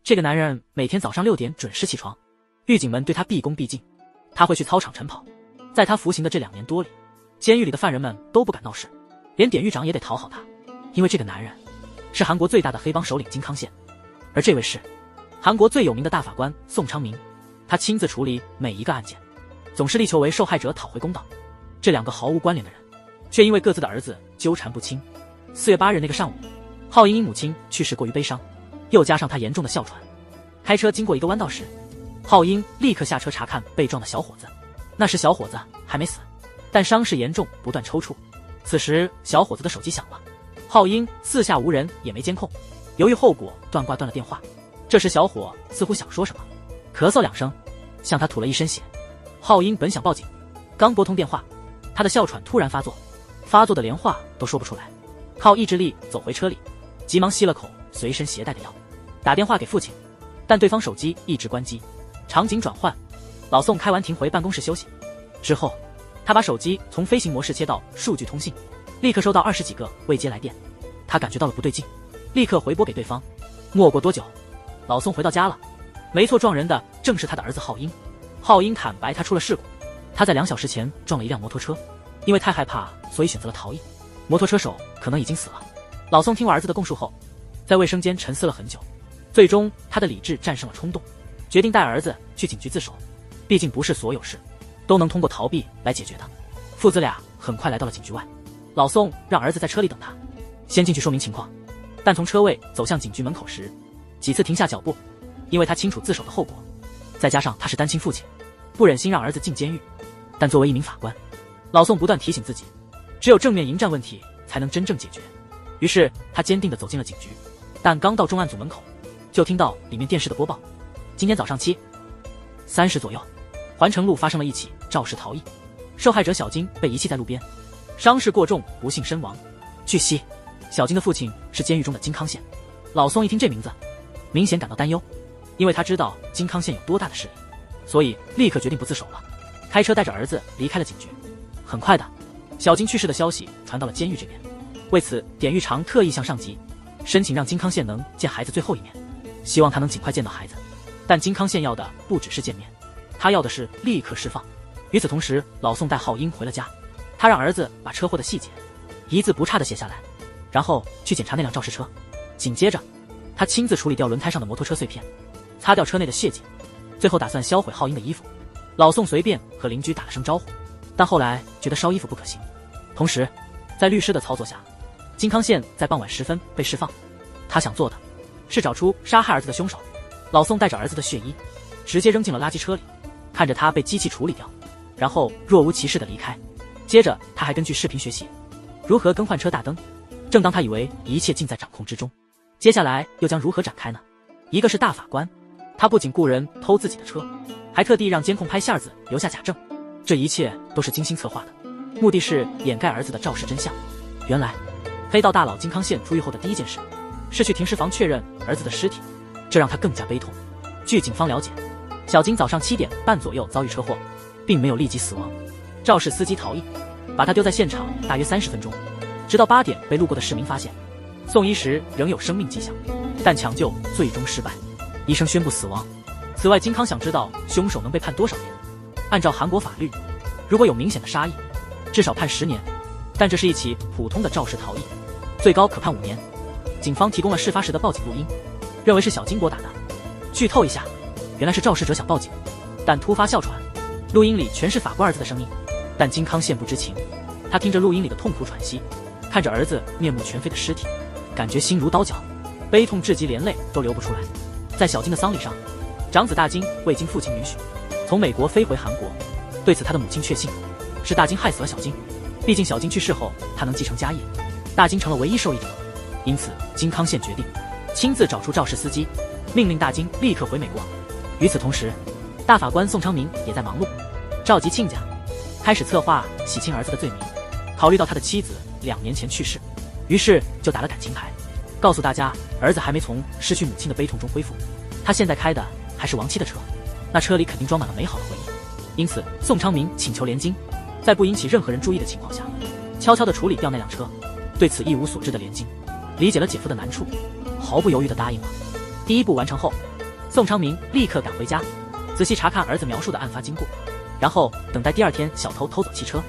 这个男人每天早上6点准时起床，狱警们对他毕恭毕敬，他会去操场晨跑。在他服刑的这2年多里，监狱里的犯人们都不敢闹事，连典狱长也得讨好他，因为这个男人是韩国最大的黑帮首领金康宪，而这位是韩国最有名的大法官宋昌明，他亲自处理每一个案件，总是力求为受害者讨回公道。这2个毫无关联的人，却因为各自的儿子纠缠不清。4月8日那个上午，浩英因母亲去世过于悲伤，又加上他严重的哮喘，开车经过一个弯道时，浩英立刻下车查看被撞的小伙子。那时小伙子还没死，但伤势严重，不断抽搐。此时小伙子的手机响了，浩英四下无人，也没监控，由于后果断了电话。这时小伙似乎想说什么，咳嗽2声，向他吐了一身血。浩英本想报警，刚拨通电话，他的哮喘突然发作的连话都说不出来，靠意志力走回车里，急忙吸了口随身携带的药，打电话给父亲，但对方手机一直关机。场景转换，老宋开完庭回办公室休息之后，他把手机从飞行模式切到数据通信，立刻收到20几个未接来电，他感觉到了不对劲，立刻回拨给对方。没过多久，老宋回到家了，没错，撞人的正是他的儿子浩英。浩英坦白他出了事故，他在2小时前撞了一辆摩托车，因为太害怕，所以选择了逃逸，摩托车手可能已经死了。老宋听完儿子的供述后，在卫生间沉思了很久，最终他的理智战胜了冲动，决定带儿子去警局自首。毕竟不是所有事都能通过逃避来解决的。父子俩很快来到了警局外，老宋让儿子在车里等他，先进去说明情况。但从车位走向警局门口时，几次停下脚步，因为他清楚自首的后果，再加上他是单亲父亲，不忍心让儿子进监狱。但作为一名法官，老宋不断提醒自己，只有正面迎战问题才能真正解决。于是他坚定地走进了警局，但刚到重案组门口，就听到里面电视的播报：今天早上7:30左右，环城路发生了一起肇事逃逸，受害者小金被遗弃在路边，伤势过重，不幸身亡。据悉，小金的父亲是监狱中的金康宪。老宋一听这名字，明显感到担忧，因为他知道金康宪有多大的势力，所以立刻决定不自首了，开车带着儿子离开了警局。很快的，小金去世的消息传到了监狱这边，为此典狱长特意向上级申请让金康宪能见孩子最后一面，希望他能尽快见到孩子。但金康宪要的不只是见面，他要的是立刻释放。与此同时，老宋带浩英回了家，他让儿子把车祸的细节一字不差地写下来，然后去检查那辆肇事车。紧接着，他亲自处理掉轮胎上的摩托车碎片，擦掉车内的血迹，最后打算销毁浩英的衣服。老宋随便和邻居打了声招呼，但后来觉得烧衣服不可行。同时，在律师的操作下，金康宪在傍晚时分被释放。他想做的是找出杀害儿子的凶手。老宋带着儿子的血衣直接扔进了垃圾车里，看着他被机器处理掉，然后若无其事地离开。接着他还根据视频学习如何更换车大灯。正当他以为一切尽在掌控之中，接下来又将如何展开呢？一个是大法官，他不仅雇人偷自己的车，还特地让监控拍线子留下假证，这一切都是精心策划的，目的是掩盖儿子的肇事真相。原来黑道大佬金康宪出狱后的第一件事是去停尸房确认儿子的尸体，这让他更加悲痛。据警方了解，小金早上7点半左右遭遇车祸，并没有立即死亡，肇事司机逃逸，把他丢在现场大约30分钟，直到8点被路过的市民发现，送医时仍有生命迹象，但抢救最终失败，医生宣布死亡。此外，金康想知道凶手能被判多少年。按照韩国法律，如果有明显的杀意，至少判10年，但这是一起普通的肇事逃逸，最高可判5年。警方提供了事发时的报警录音，认为是小金拨打的。剧透一下，原来是肇事者想报警，但突发哮喘，录音里全是法官儿子的声音，但金康宪不知情，他听着录音里的痛苦喘息，看着儿子面目全非的尸体，感觉心如刀绞，悲痛至极，连泪都流不出来。在小金的丧礼上，长子大金未经父亲允许从美国飞回韩国，对此他的母亲确信是大金害死了小金，毕竟小金去世后他能继承家业，大金成了唯一受益者。因此金康宪决定亲自找出肇事司机，命令大金立刻回美国。与此同时，大法官宋昌明也在忙碌，召集亲家，开始策划洗清儿子的罪名。考虑到他的妻子2年前去世，于是就打了感情牌，告诉大家儿子还没从失去母亲的悲痛中恢复，他现在开的还是亡妻的车，那车里肯定装满了美好的回忆。因此宋昌明请求联金，在不引起任何人注意的情况下，悄悄地处理掉那辆车。对此一无所知的联金理解了姐夫的难处，毫不犹豫地答应了。第一步完成后，宋昌明立刻赶回家，仔细查看儿子描述的案发经过，然后等待第二天小偷偷走汽车，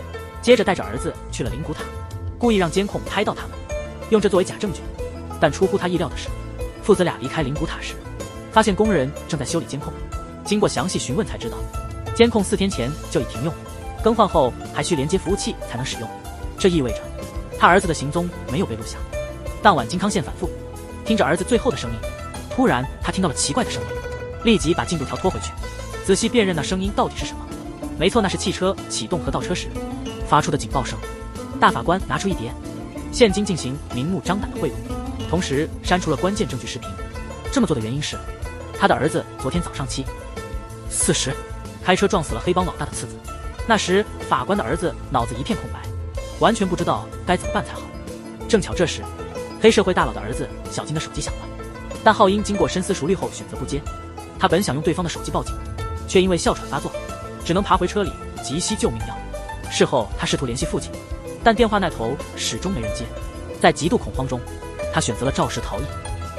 接着带着儿子去了灵谷塔，故意让监控拍到他们，用这作为假证据。但出乎他意料的是，父子俩离开灵谷塔时，发现工人正在修理监控。经过详细询问才知道，监控4天前就已停用，更换后还需连接服务器才能使用。这意味着他儿子的行踪没有被录下。当晚金康县反复听着儿子最后的声音，突然他听到了奇怪的声音，立即把进度条拖回去，仔细辨认那声音到底是什么。没错，那是汽车启动和倒车时发出的警报声。大法官拿出一叠现金进行明目张胆的贿赂，同时删除了关键证据视频。这么做的原因是，他的儿子昨天早上7:40开车撞死了黑帮老大的次子。那时法官的儿子脑子一片空白，完全不知道该怎么办才好。正巧这时，黑社会大佬的儿子小金的手机响了，但浩英经过深思熟虑后选择不接。他本想用对方的手机报警，却因为哮喘发作，只能爬回车里急吸救命药。事后他试图联系父亲，但电话那头始终没人接。在极度恐慌中，他选择了肇事逃逸。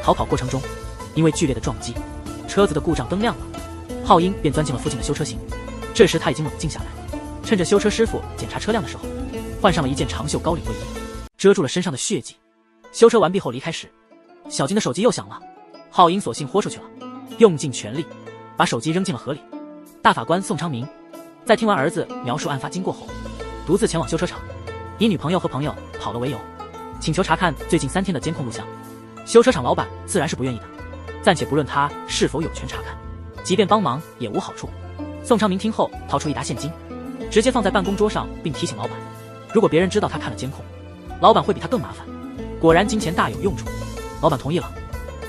逃跑过程中，因为剧烈的撞击，车子的故障灯亮了，浩英便钻进了附近的修车行。这时他已经冷静下来，趁着修车师傅检查车辆的时候，换上了一件长袖高领卫衣，遮住了身上的血迹。修车完毕后离开时，小金的手机又响了，浩英索性豁出去了，用尽全力把手机扔进了河里。大法官宋昌明在听完儿子描述案发经过后，独自前往修车厂，以女朋友和朋友跑了为由，请求查看最近3天的监控录像。修车厂老板自然是不愿意的，暂且不论他是否有权查看，即便帮忙也无好处。宋昌明听后掏出一沓现金，直接放在办公桌上，并提醒老板，如果别人知道他看了监控，老板会比他更麻烦。果然金钱大有用处，老板同意了。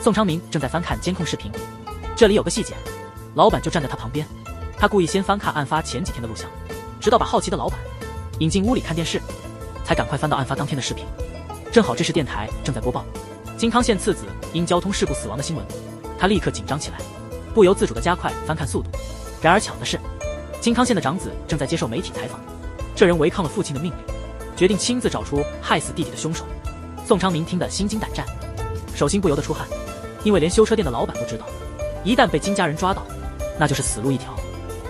宋昌明正在翻看监控视频，这里有个细节，老板就站在他旁边。他故意先翻看案发前几天的录像，直到把好奇的老板引进屋里看电视，才赶快翻到案发当天的视频。正好这时电台正在播报金康县次子因交通事故死亡的新闻，他立刻紧张起来，不由自主地加快翻看速度。然而巧的是，金康县的长子正在接受媒体采访，这人违抗了父亲的命令，决定亲自找出害死弟弟的凶手。宋昌明听得心惊胆战，手心不由得出汗，因为连修车店的老板都知道，一旦被金家人抓到，那就是死路一条。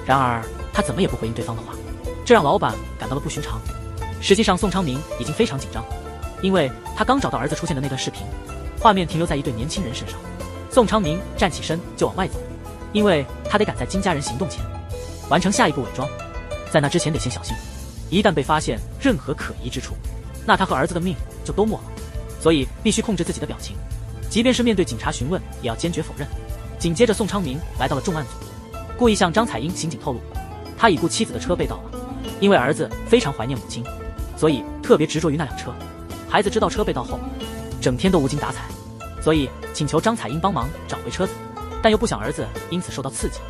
然而他怎么也不回应对方的话，这让老板感到了不寻常。实际上宋昌明已经非常紧张，因为他刚找到儿子出现的那段视频，画面停留在一对年轻人身上。宋昌明站起身就往外走，因为他得赶在金家人行动前完成下一步伪装，在那之前得先小心，一旦被发现任何可疑之处，那他和儿子的命就都没了。所以必须控制自己的表情，即便是面对警察询问也要坚决否认。紧接着宋昌明来到了重案组，故意向张彩英刑警透露，他已故妻子的车被盗了，因为儿子非常怀念母亲，所以特别执着于那辆车。孩子知道车被盗后，整天都无精打采，所以请求张彩英帮忙找回车子，但又不想儿子因此受到刺激。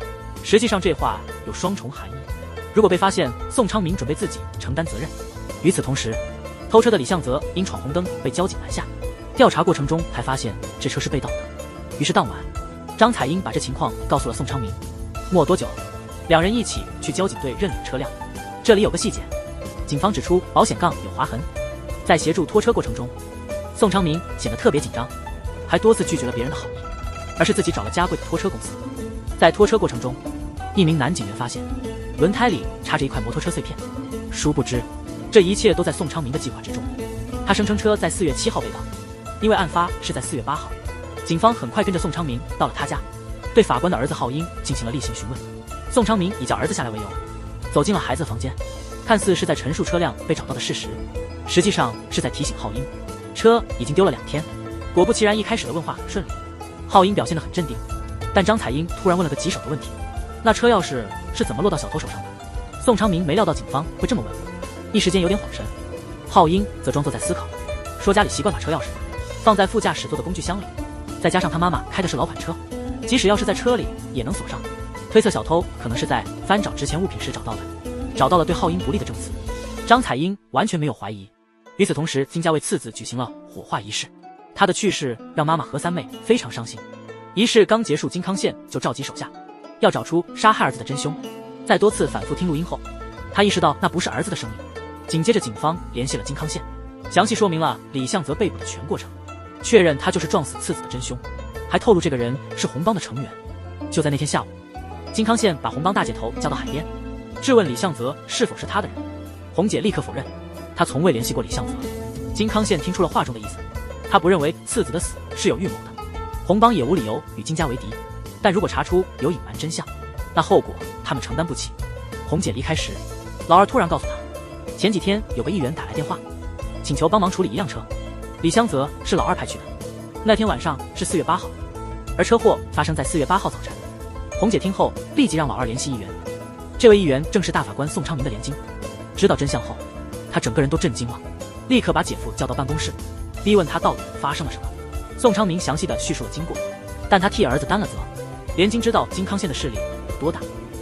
实际上这话有双重含义，如果被发现，宋昌明准备自己承担责任。与此同时，偷车的李向泽因闯红灯被交警拦下，调查过程中还发现这车是被盗的。于是当晚，张彩英把这情况告诉了宋昌明。没多久，两人一起去交警队认领车辆。这里有个细节，警方指出保险杠有划痕。在协助拖车过程中，宋昌明显得特别紧张，还多次拒绝了别人的好意，而是自己找了嘉贵的拖车公司。在拖车过程中，一名男警员发现轮胎里插着一块摩托车碎片，殊不知这一切都在宋昌明的计划之中。他声称车在4月7号被盗，因为案发是在4月8号。警方很快跟着宋昌明到了他家，对法官的儿子浩英进行了例行询问。宋昌明以叫儿子下来为由，走进了孩子房间，看似是在陈述车辆被找到的事实，实际上是在提醒浩英，车已经丢了2天。果不其然，一开始的问话很顺利，浩英表现得很镇定，但张彩英突然问了个棘手的问题：那车钥匙是怎么落到小偷手上的？宋昌明没料到警方会这么问，一时间有点恍神。浩英则装作在思考，说家里习惯把车钥匙放在副驾驶座的工具箱里，再加上他妈妈开的是老款车，即使钥匙在车里也能锁上，推测小偷可能是在翻找值钱物品时找到的，找到了对浩英不利的证词。张彩英完全没有怀疑。与此同时，金家为次子举行了火化仪式，他的去世让妈妈和三妹非常伤心。仪式刚结束，金康县就召集手下，要找出杀害儿子的真凶。在多次反复听录音后，他意识到那不是儿子的声音。紧接着警方联系了金康县，详细说明了李向泽被捕的全过程，确认他就是撞死次子的真凶，还透露这个人是红帮的成员。就在那天下午，金康宪把红帮大姐头叫到海边，质问李相泽是否是他的人。红姐立刻否认，她从未联系过李相泽。金康宪听出了话中的意思，他不认为次子的死是有预谋的，红帮也无理由与金家为敌，但如果查出有隐瞒真相，那后果他们承担不起。红姐离开时，老二突然告诉她，前几天有个议员打来电话，请求帮忙处理一辆车，李相泽是老二派去的。那天晚上是4月8号，而车祸发生在4月8号早晨。红姐听后立即让老二联系议员，这位议员正是大法官宋昌明的连经。知道真相后，他整个人都震惊了，立刻把姐夫叫到办公室，逼问他到底发生了什么。宋昌明详细的叙述了经过，但他替儿子担了责。连经知道金康宪的势力有多大，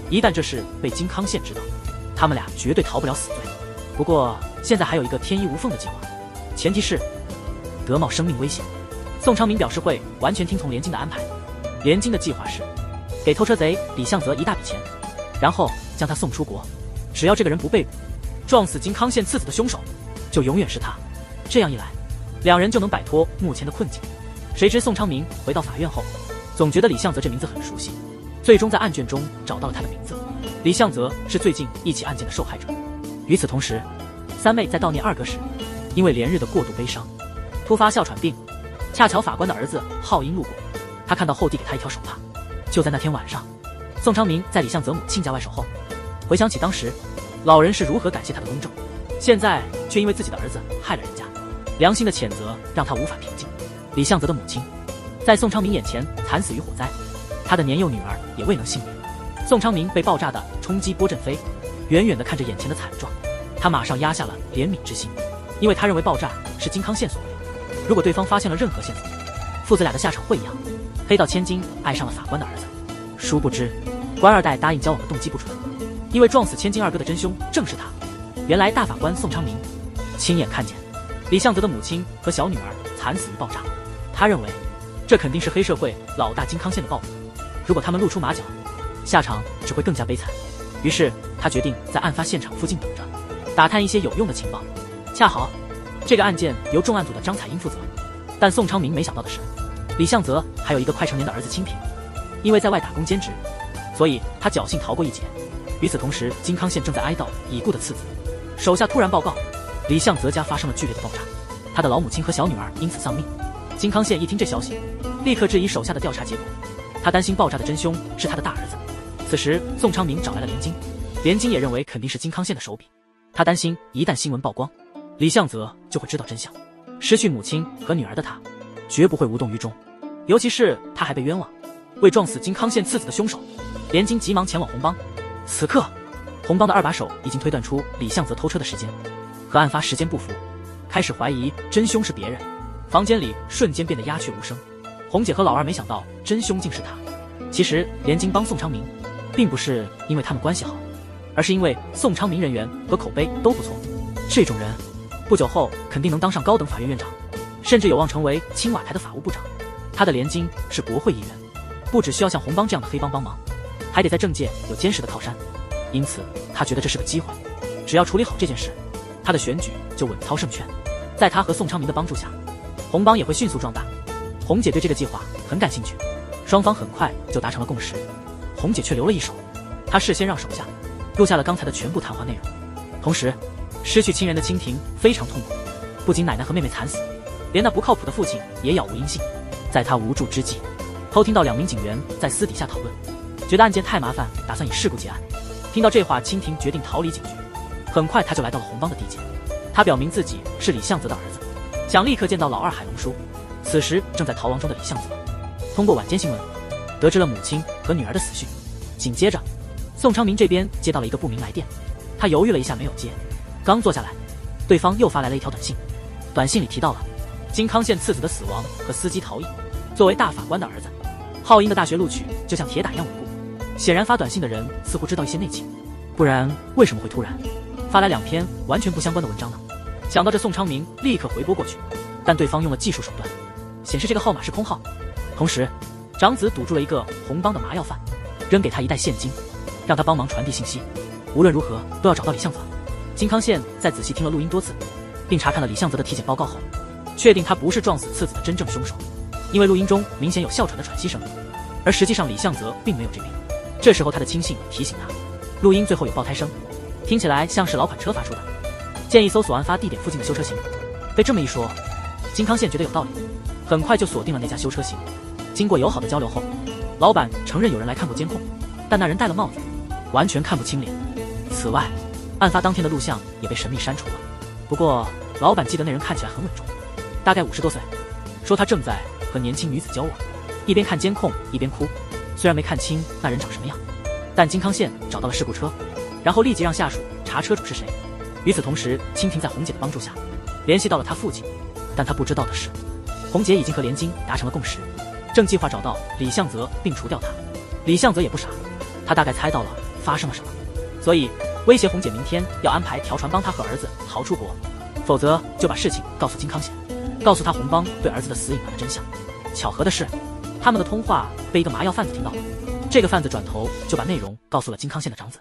一旦这事被金康宪知道，他们俩绝对逃不了死罪。不过现在还有一个天衣无缝的计划，前提是德茂生命危险。宋昌明表示会完全听从连经的安排。连经的计划是给偷车贼李相泽一大笔钱，然后将他送出国，只要这个人不被捕，撞死金康宪次子的凶手就永远是他。这样一来，两人就能摆脱目前的困境。谁知宋昌明回到法院后，总觉得李相泽这名字很熟悉，最终在案卷中找到了他的名字。李相泽是最近一起案件的受害者。与此同时，三妹在悼念二哥时，因为连日的过度悲伤，突发哮喘病。恰巧法官的儿子浩英路过，他看到后递给他一条手帕。就在那天晚上，宋昌明在李相泽母亲家外守候，回想起当时老人是如何感谢他的公正，现在却因为自己的儿子害了人家，良心的谴责让他无法平静。李相泽的母亲在宋昌明眼前惨死于火灾，他的年幼女儿也未能幸免。宋昌明被爆炸的冲击波震飞，远远地看着眼前的惨状，他马上压下了怜悯之心，因为他认为爆炸是金康宪所为。如果对方发现了任何线索，父子俩的下场会一样，黑到千金爱上了法官的儿子。殊不知官二代答应交往的动机不纯，因为撞死千金二哥的真凶正是他。原来大法官宋昌明亲眼看见李相泽的母亲和小女儿惨死于爆炸，他认为这肯定是黑社会老大金康宪的报复，如果他们露出马脚，下场只会更加悲惨。于是他决定在案发现场附近等着，打探一些有用的情报。恰好这个案件由重案组的张彩英负责，但宋昌明没想到的是，李相泽还有一个快成年的儿子清平，因为在外打工兼职，所以他侥幸逃过一劫。与此同时，金康宪正在哀悼已故的次子，手下突然报告，李相泽家发生了剧烈的爆炸，他的老母亲和小女儿因此丧命。金康宪一听这消息，立刻质疑手下的调查结果，他担心爆炸的真凶是他的大儿子。此时宋昌明找来了连经，连经也认为肯定是金康宪的手笔，他担心一旦新闻曝光，李相泽就会知道真相，失去母亲和女儿的他绝不会无动于衷，尤其是他还被冤枉，为撞死金康宪次子的凶手。连经急忙前往红帮，此刻红帮的二把手已经推断出李相泽偷车的时间和案发时间不符，开始怀疑真凶是别人。房间里瞬间变得鸦雀无声，红姐和老二没想到真凶竟是他。其实连经帮宋昌明并不是因为他们关系好，而是因为宋昌明人缘和口碑都不错，这种人不久后肯定能当上高等法院院长，甚至有望成为青瓦台的法务部长。他的连经是国会议员，不只需要像红帮这样的黑帮帮忙，还得在政界有坚实的靠山，因此他觉得这是个机会，只要处理好这件事，他的选举就稳操胜券。在他和宋昌明的帮助下，红帮也会迅速壮大。红姐对这个计划很感兴趣，双方很快就达成了共识。红姐却留了一手，她事先让手下录下了刚才的全部谈话内容。同时，失去亲人的蜻蜓非常痛苦，不仅奶奶和妹妹惨死，连那不靠谱的父亲也杳无音信。在他无助之际，偷听到2名警员在私底下讨论，觉得案件太麻烦，打算以事故结案。听到这话，蜻蜓决定逃离警局。很快他就来到了红帮的地界，他表明自己是李相泽的儿子，想立刻见到老二海龙叔。此时正在逃亡中的李相泽通过晚间新闻得知了母亲和女儿的死讯。紧接着宋昌明这边接到了一个不明来电，他犹豫了一下没有接，刚坐下来，对方又发来了一条短信。短信里提到了金康宪次子的死亡和司机逃逸。作为大法官的儿子，浩英的大学录取就像铁打一样稳固，显然发短信的人似乎知道一些内情，不然为什么会突然发来2篇完全不相关的文章呢？想到这，宋昌明立刻回拨过去，但对方用了技术手段，显示这个号码是空号。同时长子堵住了一个红帮的麻药贩，扔给他一袋现金，让他帮忙传递信息，无论如何都要找到李相泽。金康宪在仔细听了录音多次，并查看了李相泽的体检报告后，确定他不是撞死次子的真正凶手，因为录音中明显有哮喘的喘息声。而实际上李相泽并没有这病。这时候他的亲信提醒他，录音最后有爆胎声，听起来像是老款车发出的，建议搜索案发地点附近的修车行。被这么一说，金康宪觉得有道理，很快就锁定了那家修车行。经过友好的交流后，老板承认有人来看过监控，但那人戴了帽子，完全看不清脸。此外，案发当天的录像也被神秘删除了。不过老板记得那人看起来很稳重，大概50多岁，说他正在和年轻女子交往，一边看监控一边哭。虽然没看清那人长什么样，但金康宪找到了事故车，然后立即让下属查车主是谁。与此同时，清廷在红姐的帮助下联系到了他父亲，但他不知道的是，红姐已经和联金达成了共识，正计划找到李相泽并除掉他。李相泽也不傻，他大概猜到了发生了什么，所以威胁红姐明天要安排条船帮他和儿子逃出国，否则就把事情告诉金康宪，告诉他红帮对儿子的死隐瞒了真相。巧合的是，他们的通话被一个麻药贩子听到了，这个贩子转头就把内容告诉了金康宪的长子。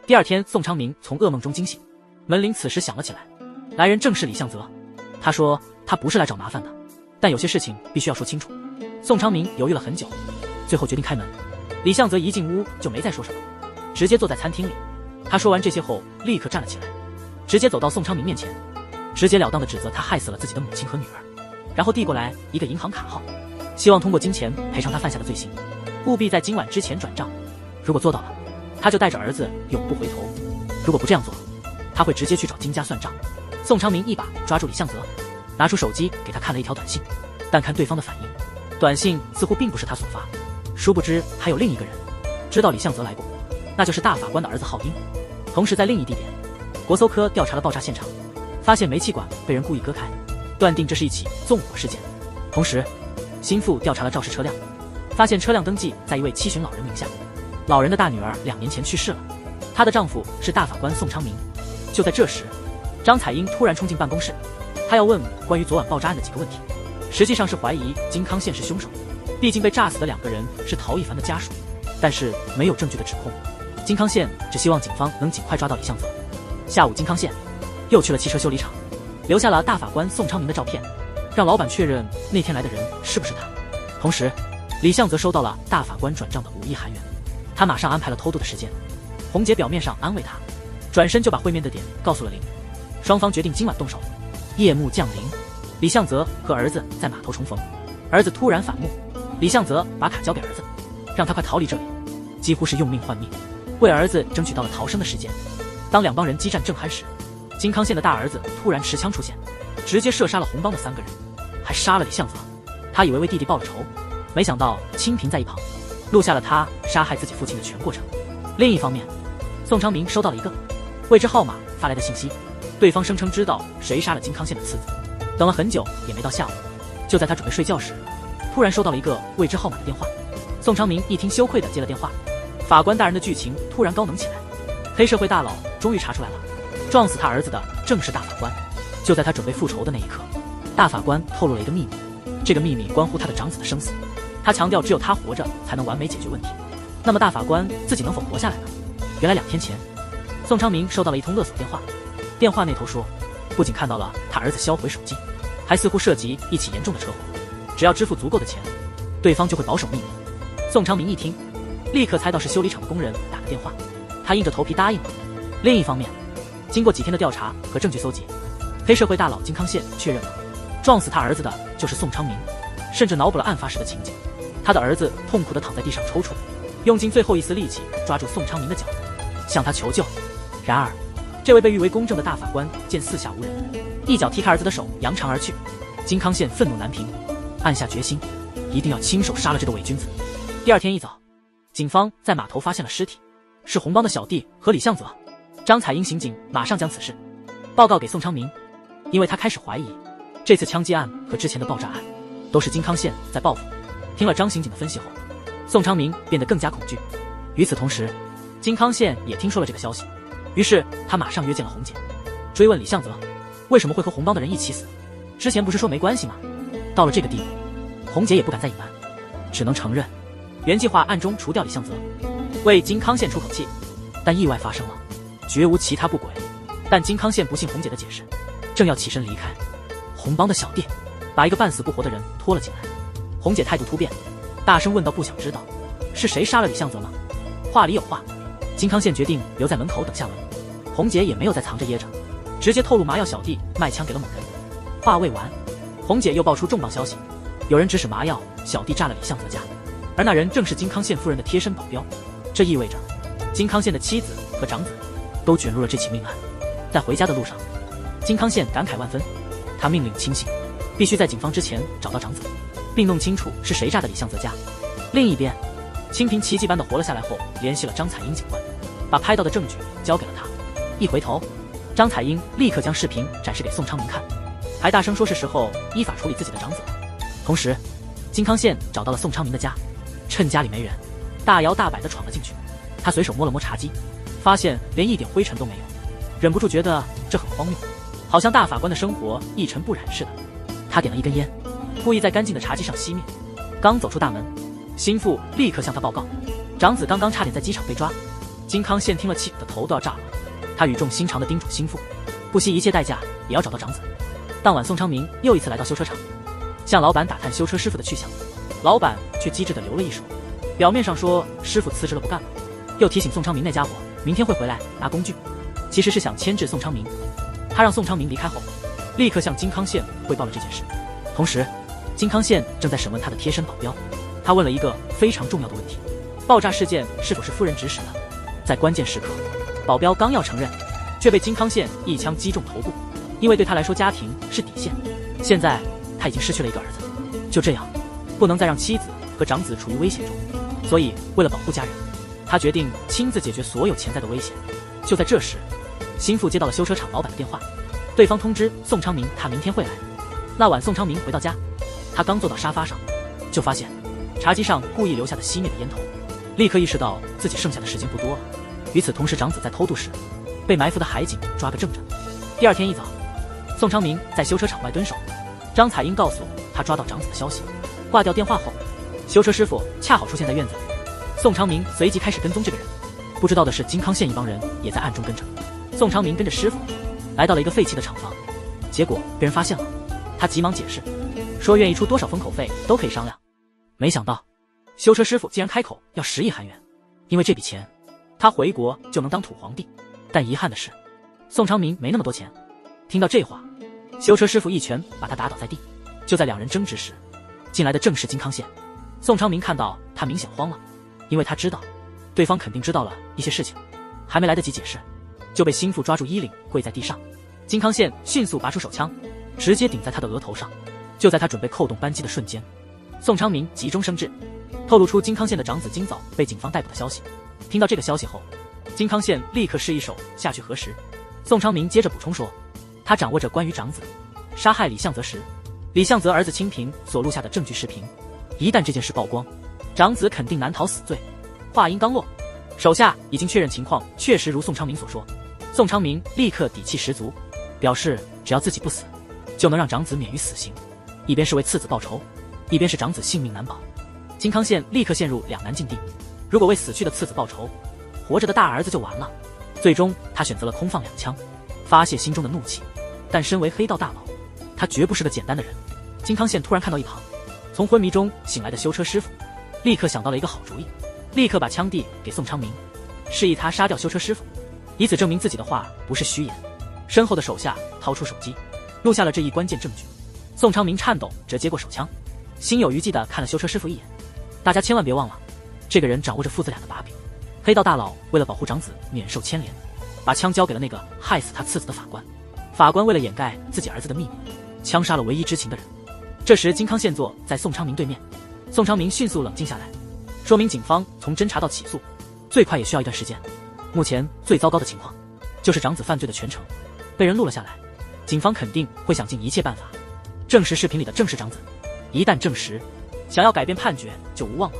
第二天，宋昌明从噩梦中惊醒，门铃此时响了起来，来人正是李相泽。他说他不是来找麻烦的，但有些事情必须要说清楚。宋昌明犹豫了很久，最后决定开门。李相泽一进屋就没再说什么，直接坐在餐厅里。他说完这些后立刻站了起来，直接走到宋昌明面前，直截了当地指责他害死了自己的母亲和女儿，然后递过来一个银行卡号，希望通过金钱赔偿他犯下的罪行，务必在今晚之前转账。如果做到了，他就带着儿子永不回头；如果不这样做，他会直接去找金家算账。宋昌明一把抓住李相泽，拿出手机给他看了一条短信，但看对方的反应，短信似乎并不是他所发，殊不知还有另一个人知道李相泽来过，那就是大法官的儿子浩英。同时在另一地点，国搜科调查了爆炸现场，发现煤气管被人故意割开，断定这是一起纵火事件。同时心腹调查了肇事车辆，发现车辆登记在一位70老人名下，老人的大女儿2年前去世了，她的丈夫是大法官宋昌明。就在这时，张彩英突然冲进办公室，她要问关于昨晚爆炸案的几个问题，实际上是怀疑金康宪是凶手，毕竟被炸死的2个人是陶一凡的家属，但是没有证据的指控。金康宪只希望警方能尽快抓到李相泽。下午，金康宪又去了汽车修理厂，留下了大法官宋昌明的照片，让老板确认那天来的人是不是他。同时，李相泽收到了大法官转账的5亿韩元，他马上安排了偷渡的时间。红姐表面上安慰他，转身就把会面的点告诉了林，双方决定今晚动手。夜幕降临，李相泽和儿子在码头重逢，儿子突然反目，李相泽把卡交给儿子，让他快逃离这里，几乎是用命换命，为儿子争取到了逃生的时间。当两帮人激战正酣时，金康宪的大儿子突然持枪出现，直接射杀了红帮的3个人，还杀了李相泽。他以为为弟弟报了仇，没想到清平在一旁录下了他杀害自己父亲的全过程。另一方面，宋昌明收到了一个未知号码发来的信息，对方声称知道谁杀了金康宪的次子。等了很久也没到下午，就在他准备睡觉时，突然收到了一个未知号码的电话。宋昌明一听羞愧地接了电话，法官大人的剧情突然高能起来，黑社会大佬终于查出来了，撞死他儿子的正是大法官。就在他准备复仇的那一刻，大法官透露了一个秘密，这个秘密关乎他的长子的生死。他强调只有他活着才能完美解决问题，那么大法官自己能否活下来呢？原来2天前，宋昌明收到了一通勒索电话，电话那头说不仅看到了他儿子销毁手机，还似乎涉及一起严重的车祸，只要支付足够的钱，对方就会保守秘密。宋昌明一听，立刻猜到是修理厂的工人打的电话，他硬着头皮答应了。另一方面，经过几天的调查和证据搜集，黑社会大佬金康宪确认了撞死他儿子的就是宋昌明，甚至脑补了案发时的情景。他的儿子痛苦地躺在地上抽搐，用尽最后一丝力气抓住宋昌明的脚，向他求救。然而这位被誉为公正的大法官见四下无人，一脚踢开儿子的手，扬长而去。金康宪愤怒难平，暗下决心，一定要亲手杀了这个伪君子。第二天一早，警方在码头发现了尸体，是红帮的小弟和李相泽。张彩英刑警马上将此事报告给宋昌明，因为他开始怀疑这次枪击案和之前的爆炸案都是金康宪在报复。听了张刑警的分析后，宋昌明变得更加恐惧。与此同时，金康宪也听说了这个消息，于是他马上约见了红姐，追问李相泽为什么会和红帮的人一起死，之前不是说没关系吗？到了这个地步，红姐也不敢再隐瞒，只能承认原计划暗中除掉李相泽，为金康宪出口气。但意外发生了，绝无其他不轨。但金康宪不信红姐的解释，正要起身离开，红帮的小弟把一个半死不活的人拖了进来。红姐态度突变，大声问道：不想知道是谁杀了李相泽吗？话里有话，金康宪决定留在门口等下文。红姐也没有再藏着掖着，直接透露麻药小弟卖枪给了某人。话未完，红姐又爆出重磅消息，有人指使麻药小弟炸了李相泽家，而那人正是金康宪夫人的贴身保镖。这意味着金康宪的妻子和长子都卷入了这起命案。在回家的路上，金康宪感慨万分，他命令亲信必须在警方之前找到长子，并弄清楚是谁炸的李相泽家。另一边，清平奇迹般的活了下来后，联系了张彩英警官，把拍到的证据交给了他。一回头，张彩英立刻将视频展示给宋昌明看，还大声说是时候依法处理自己的长子了。同时，金康宪找到了宋昌明的家，趁家里没人，大摇大摆地闯了进去。他随手摸了摸茶几，发现连一点灰尘都没有，忍不住觉得这很荒谬，好像大法官的生活一尘不染似的。他点了一根烟，故意在干净的茶几上熄灭。刚走出大门，心腹立刻向他报告，长子刚刚差点在机场被抓。金康宪听了气得头都要炸了，他语重心长地叮嘱心腹，不惜一切代价也要找到长子。当晚，宋昌明又一次来到修车厂，向老板打探修车师傅的去向，老板却机智地留了一手，表面上说师傅辞职了不干了，又提醒宋昌明那家伙明天会回来拿工具，其实是想牵制宋昌明。他让宋昌明离开后，立刻向金康宪汇报了这件事。同时，金康宪正在审问他的贴身保镖，他问了一个非常重要的问题：爆炸事件是否是夫人指使的？在关键时刻，保镖刚要承认，却被金康宪一枪击中头部。因为对他来说，家庭是底线。现在他已经失去了一个儿子，就这样，不能再让妻子和长子处于危险中。所以，为了保护家人，他决定亲自解决所有潜在的危险。就在这时，心腹接到了修车厂老板的电话，对方通知宋昌明他明天会来。那晚，宋昌明回到家，他刚坐到沙发上，就发现茶几上故意留下的熄灭的烟头，立刻意识到自己剩下的时间不多了。与此同时，长子在偷渡时被埋伏的海警抓个正着。第二天一早，宋昌明在修车厂外蹲守，张彩英告诉他抓到长子的消息。挂掉电话后，修车师傅恰好出现在院子里，宋昌明随即开始跟踪这个人。不知道的是，金康宪一帮人也在暗中跟着。宋昌明跟着师傅来到了一个废弃的厂房，结果被人发现了。他急忙解释，说愿意出多少封口费都可以商量。没想到，修车师傅竟然开口要10亿韩元，因为这笔钱，他回国就能当土皇帝。但遗憾的是，宋昌明没那么多钱。听到这话，修车师傅一拳把他打倒在地。就在两人争执时，进来的正是金康宪。宋昌明看到他明显慌了，因为他知道对方肯定知道了一些事情，还没来得及解释，就被心腹抓住衣领，跪在地上。金康宪迅速拔出手枪，直接顶在他的额头上。就在他准备扣动扳机的瞬间，宋昌明急中生智，透露出金康宪的长子今早被警方逮捕的消息。听到这个消息后，金康宪立刻示意手下去核实。宋昌明接着补充说，他掌握着关于长子杀害李相泽时，李相泽儿子清平所录下的证据视频，一旦这件事曝光，长子肯定难逃死罪。话音刚落，手下已经确认情况确实如宋昌明所说。宋昌明立刻底气十足，表示只要自己不死，就能让长子免于死刑。一边是为次子报仇，一边是长子性命难保。金康宪立刻陷入两难境地，如果为死去的次子报仇，活着的大儿子就完了。最终他选择了空放2枪，发泄心中的怒气。但身为黑道大佬，他绝不是个简单的人。金康宪突然看到一旁从昏迷中醒来的修车师傅，立刻想到了一个好主意，立刻把枪递给宋昌明，示意他杀掉修车师傅，以此证明自己的话不是虚言。身后的手下掏出手机，录下了这一关键证据。宋昌明颤抖着接过手枪，心有余悸地看了修车师傅一眼。大家千万别忘了，这个人掌握着父子俩的把柄。黑道大佬为了保护长子免受牵连，把枪交给了那个害死他次子的法官。法官为了掩盖自己儿子的秘密，枪杀了唯一知情的人。这时金康宪坐在宋昌明对面，宋昌明迅速冷静下来，说明警方从侦查到起诉，最快也需要一段时间。目前最糟糕的情况，就是长子犯罪的全程被人录了下来，警方肯定会想尽一切办法证实视频里的正是长子。一旦证实，想要改变判决就无望了。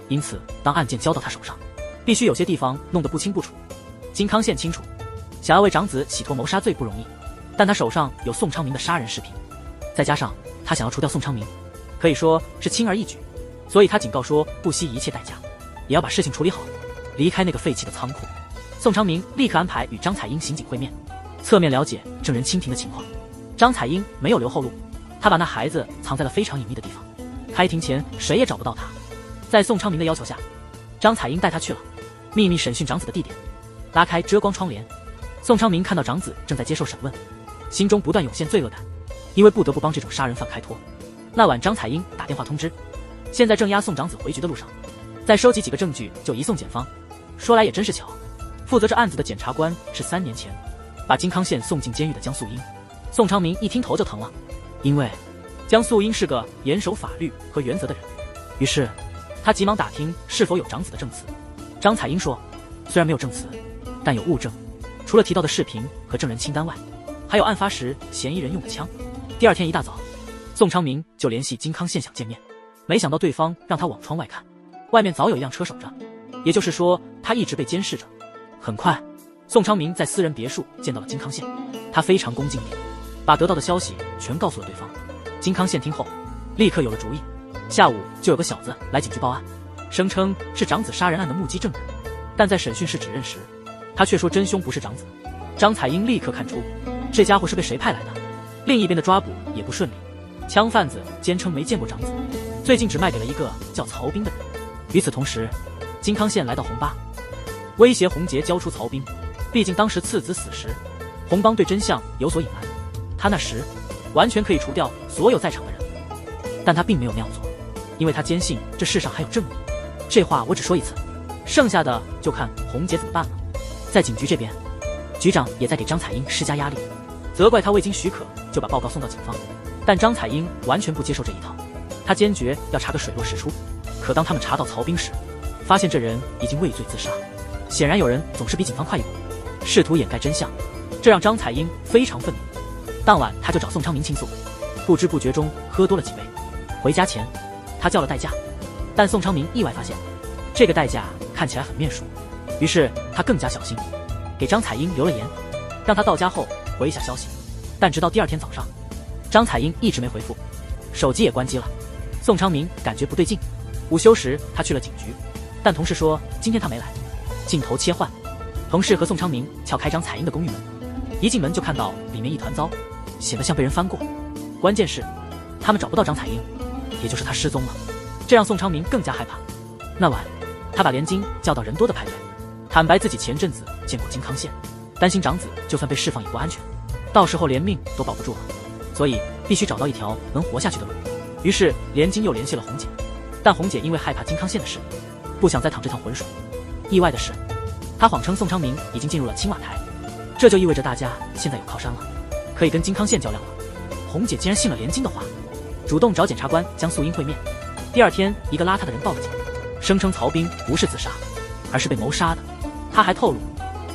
因此，当案件交到他手上，必须有些地方弄得不清不楚。金康宪清楚，想要为长子洗脱谋杀罪不容易，但他手上有宋昌明的杀人视频，再加上他想要除掉宋昌明，可以说是轻而易举。所以他警告说，不惜一切代价也要把事情处理好，离开那个废弃的仓库。宋昌明立刻安排与张彩英刑警会面，侧面了解证人清平的情况。张彩英没有留后路，他把那孩子藏在了非常隐秘的地方，开庭前谁也找不到他。在宋昌明的要求下，张彩英带他去了秘密审讯长子的地点，拉开遮光窗帘。宋昌明看到长子正在接受审问，心中不断涌现罪恶感，因为不得不帮这种杀人犯开脱。那晚张彩英打电话通知，现在正押送长子回局的路上，再收集几个证据就移送检方。说来也真是巧，负责这案子的检察官是3年前把金康宪送进监狱的江素英。宋昌明一听头就疼了，因为江素英是个严守法律和原则的人，于是他急忙打听是否有长子的证词。张彩英说，虽然没有证词，但有物证，除了提到的视频和证人清单外，还有案发时嫌疑人用的枪。第二天一大早，宋昌明就联系金康宪想见面，没想到对方让他往窗外看，外面早有一辆车守着，也就是说他一直被监视着。很快，宋昌明在私人别墅见到了金康宪，他非常恭敬地把得到的消息全告诉了对方。金康宪听后立刻有了主意，下午就有个小子来警局报案，声称是长子杀人案的目击证人，但在审讯室指认时，他却说真凶不是长子。张彩英立刻看出这家伙是被谁派来的。另一边的抓捕也不顺利，枪贩子坚称没见过长子，最近只卖给了一个叫曹斌的人。与此同时，金康宪来到红吧，威胁洪杰交出曹斌，毕竟当时次子死时，红帮对真相有所隐瞒，他那时完全可以除掉所有在场的人，但他并没有那样做，因为他坚信这世上还有正义。这话我只说一次，剩下的就看洪杰怎么办了。在警局这边，局长也在给张彩英施加压力，责怪他未经许可就把报告送到警方，但张彩英完全不接受这一套，他坚决要查个水落石出。可当他们查到曹斌时，发现这人已经畏罪自杀，显然有人总是比警方快一步，试图掩盖真相，这让张彩英非常愤怒。当晚他就找宋昌明倾诉，不知不觉中喝多了几杯。回家前他叫了代驾，但宋昌明意外发现这个代驾看起来很面熟，于是他更加小心，给张彩英留了言，让他到家后回一下消息。但直到第二天早上，张彩英一直没回复，手机也关机了。宋昌明感觉不对劲，午休时他去了警局，但同事说今天他没来。镜头切换，同事和宋昌明撬开张彩英的公寓门，一进门就看到里面一团糟，显得像被人翻过。关键是他们找不到张彩英，也就是她失踪了，这让宋昌明更加害怕。那晚他把连金叫到人多的派对，坦白自己前阵子见过金康宪，担心长子就算被释放也不安全，到时候连命都保不住了，所以必须找到一条能活下去的路。于是连金又联系了红姐，但红姐因为害怕金康宪的事，不想再淌这趟浑水。意外的是，她谎称宋昌明已经进入了青瓦台，这就意味着大家现在有靠山了，可以跟金康宪较量了。红姐竟然信了连金的话，主动找检察官江素英会面。第二天，一个邋遢的人报了警，声称曹斌不是自杀，而是被谋杀的。他还透露，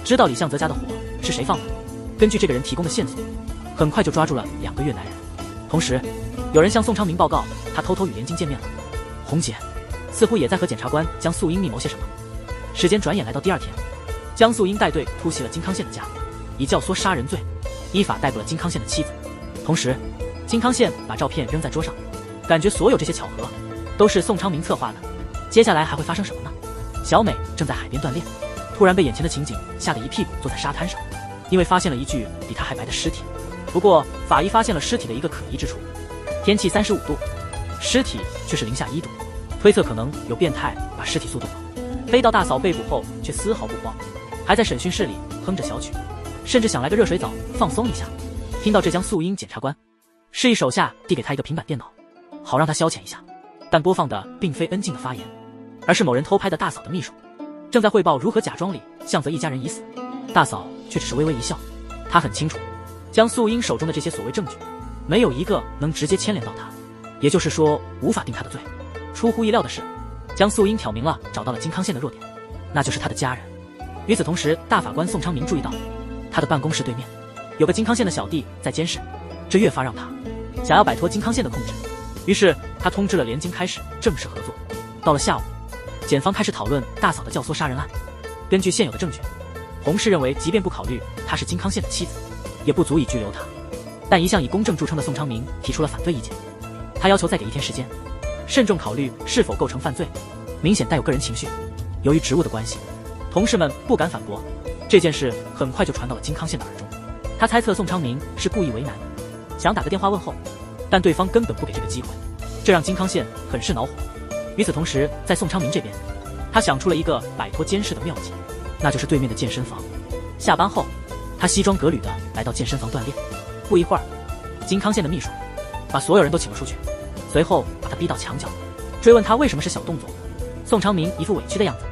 知道李向泽家的火是谁放的。根据这个人提供的线索，很快就抓住了2个越南人。同时，有人向宋昌明报告，他偷偷与连金见面了。红姐似乎也在和检察官江素英密谋些什么。时间转眼来到第二天，江素英带队突袭了金康宪的家，以教唆杀人罪依法逮捕了金康宪的妻子。同时，金康宪把照片扔在桌上，感觉所有这些巧合都是宋昌明策划的。接下来还会发生什么呢？小美正在海边锻炼，突然被眼前的情景吓得一屁股坐在沙滩上，因为发现了一具比她还白的尸体。不过法医发现了尸体的一个可疑之处，天气35度，尸体却是零下1度，推测可能有变态把尸体速冻了。飞到大嫂被捕后却丝毫不慌，还在审讯室里哼着小曲，甚至想来个热水澡放松一下。听到这，江素英检察官示意手下递给他一个平板电脑，好让他消遣一下。但播放的并非恩静的发言，而是某人偷拍的大嫂的秘书，正在汇报如何假装李向泽一家人已死。大嫂却只是微微一笑，她很清楚江素英手中的这些所谓证据没有一个能直接牵连到她，也就是说无法定她的罪。出乎意料的是，江素英挑明了找到了金康宪的弱点，那就是他的家人。与此同时，大法官宋昌明注意到他的办公室对面有个金康宪的小弟在监视，这越发让他想要摆脱金康宪的控制。于是他通知了连金开始正式合作。到了下午，检方开始讨论大嫂的教唆杀人案。根据现有的证据，洪氏认为即便不考虑她是金康宪的妻子，也不足以拘留她。但一向以公正著称的宋昌明提出了反对意见，他要求再给1天时间，慎重考虑是否构成犯罪，明显带有个人情绪。由于职务的关系，同事们不敢反驳，这件事很快就传到了金康宪的耳中。他猜测宋昌明是故意为难，想打个电话问候，但对方根本不给这个机会，这让金康宪很是恼火。与此同时，在宋昌明这边，他想出了一个摆脱监视的妙计，那就是对面的健身房。下班后，他西装革履地来到健身房锻炼。不一会儿，金康县的秘书把所有人都请了出去，随后把他逼到墙角，追问他为什么是小动作。宋昌明一副委屈的样子，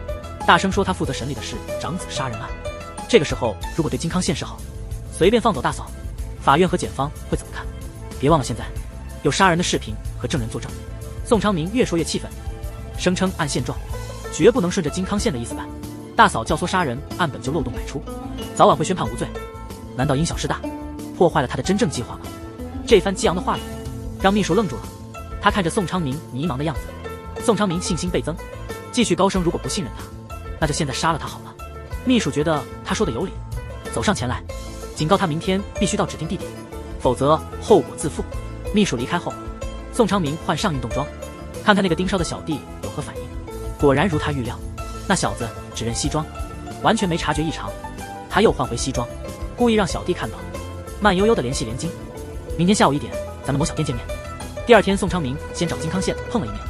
大声说他负责审理的是长子杀人案。这个时候，如果对金康县示好，随便放走大嫂，法院和检方会怎么看？别忘了现在有杀人的视频和证人作证。宋昌明越说越气愤，声称按现状绝不能顺着金康县的意思办。大嫂教唆杀人案本就漏洞百出，早晚会宣判无罪。难道因小失大，破坏了他的真正计划吗？这番激昂的话语让秘书愣住了。他看着宋昌明迷茫的样子，宋昌明信心倍增，继续高声：如果不信任他，那就现在杀了他好了。秘书觉得他说的有理，走上前来警告他明天必须到指定地点，否则后果自负。秘书离开后，宋昌明换上运动装，看看那个盯梢的小弟有何反应。果然如他预料，那小子只认西装，完全没察觉异常。他又换回西装，故意让小弟看到，慢悠悠地联系连金，明天下午1点咱们某小店见面。第二天，宋昌明先找金康县碰了一面，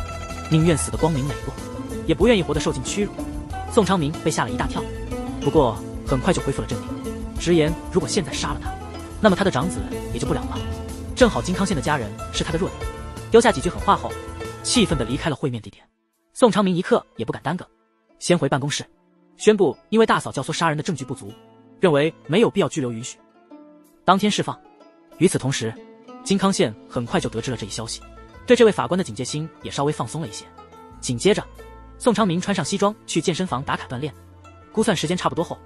宁愿死得光明磊落，也不愿意活得受尽屈辱。宋昌明被吓了一大跳，不过很快就恢复了镇定，直言如果现在杀了他，那么他的长子也就不了了。正好金康县的家人是他的弱点，丢下几句狠话后，气愤地离开了会面地点。宋昌明一刻也不敢耽搁，先回办公室宣布因为大嫂教唆杀人的证据不足，认为没有必要拘留允许，当天释放。与此同时，金康县很快就得知了这一消息，对这位法官的警戒心也稍微放松了一些。紧接着，宋昌明穿上西装去健身房打卡锻炼，估算时间差不多后，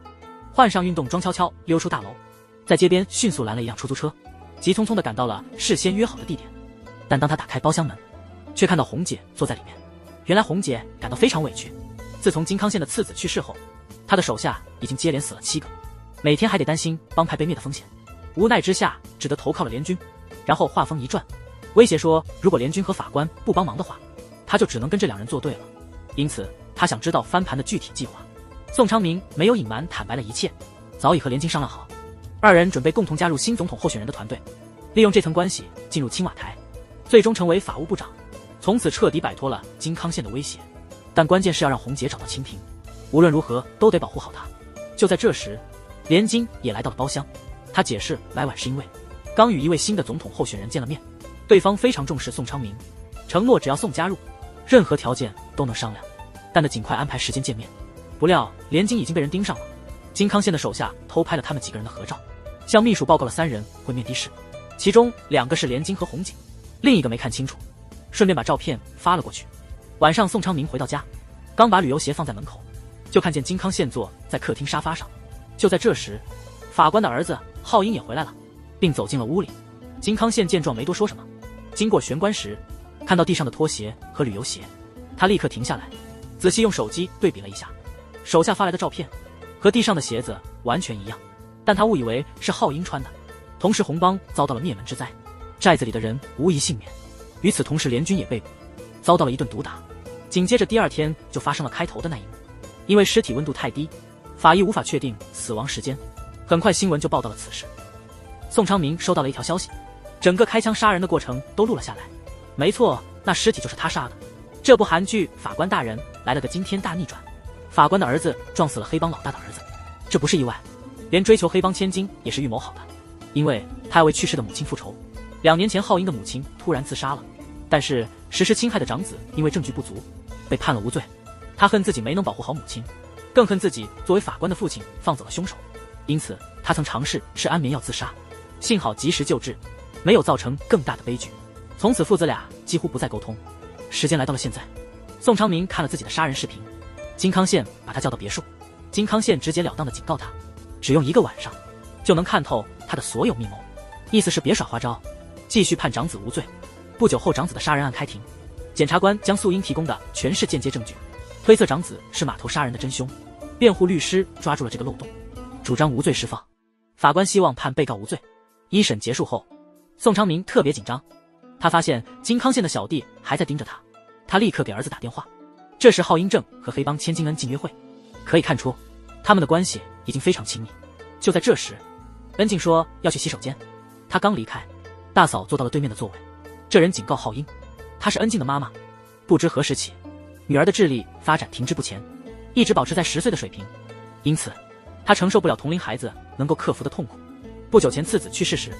换上运动装悄悄溜出大楼，在街边迅速拦了一辆出租车，急匆匆地赶到了事先约好的地点。但当他打开包厢门，却看到红姐坐在里面。原来红姐感到非常委屈，自从金康县的次子去世后，她的手下已经接连死了7个，每天还得担心帮派被灭的风险。无奈之下，只得投靠了联军。然后话锋一转，威胁说如果联军和法官不帮忙的话，他就只能跟这2人作对了。因此他想知道翻盘的具体计划。宋昌明没有隐瞒，坦白了一切，早已和联军商量好，2人准备共同加入新总统候选人的团队，利用这层关系进入青瓦台，最终成为法务部长，从此彻底摆脱了金康县的威胁。但关键是要让红姐找到清平，无论如何都得保护好她。就在这时，联金也来到了包厢，他解释来晚是因为刚与一位新的总统候选人见了面，对方非常重视宋昌明，承诺只要宋加入，任何条件都能商量，但得尽快安排时间见面。不料联金已经被人盯上了，金康县的手下偷拍了他们几个人的合照，向秘书报告了3人会面的事，其中2个是联金和红警，另一个没看清楚，顺便把照片发了过去。晚上宋昌明回到家，刚把旅游鞋放在门口，就看见金康县坐在客厅沙发上。就在这时，法官的儿子浩英也回来了，并走进了屋里。金康县见状没多说什么，经过玄关时，看到地上的拖鞋和旅游鞋，他立刻停下来，仔细用手机对比了一下，手下发来的照片和地上的鞋子完全一样，但他误以为是浩英穿的。同时红帮遭到了灭门之灾，寨子里的人无一幸免。与此同时，联军也被捕，遭到了一顿毒打。紧接着第2天就发生了开头的那一幕，因为尸体温度太低，法医无法确定死亡时间，很快新闻就报道了此事。宋昌明收到了一条消息，整个开枪杀人的过程都录了下来。没错，那尸体就是他杀的。这部韩剧《法官大人》来了个惊天大逆转，法官的儿子撞死了黑帮老大的儿子，这不是意外，连追求黑帮千金也是预谋好的，因为他要为去世的母亲复仇。2年前浩英的母亲突然自杀了，但是实施侵害的长子因为证据不足被判了无罪。他恨自己没能保护好母亲，更恨自己作为法官的父亲放走了凶手，因此他曾尝试吃安眠药自杀，幸好及时救治，没有造成更大的悲剧。从此父子俩几乎不再沟通。时间来到了现在，宋昌明看了自己的杀人视频，金康县把他叫到别墅，金康县直截了当地警告他，只用1个晚上就能看透他的所有密谋，意思是别耍花招，继续判长子无罪。不久后，长子的杀人案开庭，检察官将素英提供的全是间接证据，推测长子是码头杀人的真凶。辩护律师抓住了这个漏洞，主张无罪释放。法官希望判被告无罪。1审结束后，宋昌明特别紧张，他发现金康县的小弟还在盯着他，他立刻给儿子打电话。这时浩英正和黑帮千金恩进约会，可以看出他们的关系已经非常亲密。就在这时，恩静说要去洗手间，他刚离开，大嫂坐到了对面的座位。这人警告浩英，她是恩静的妈妈，不知何时起，女儿的智力发展停滞不前，一直保持在10岁的水平，因此他承受不了同龄孩子能够克服的痛苦。不久前次子去世时，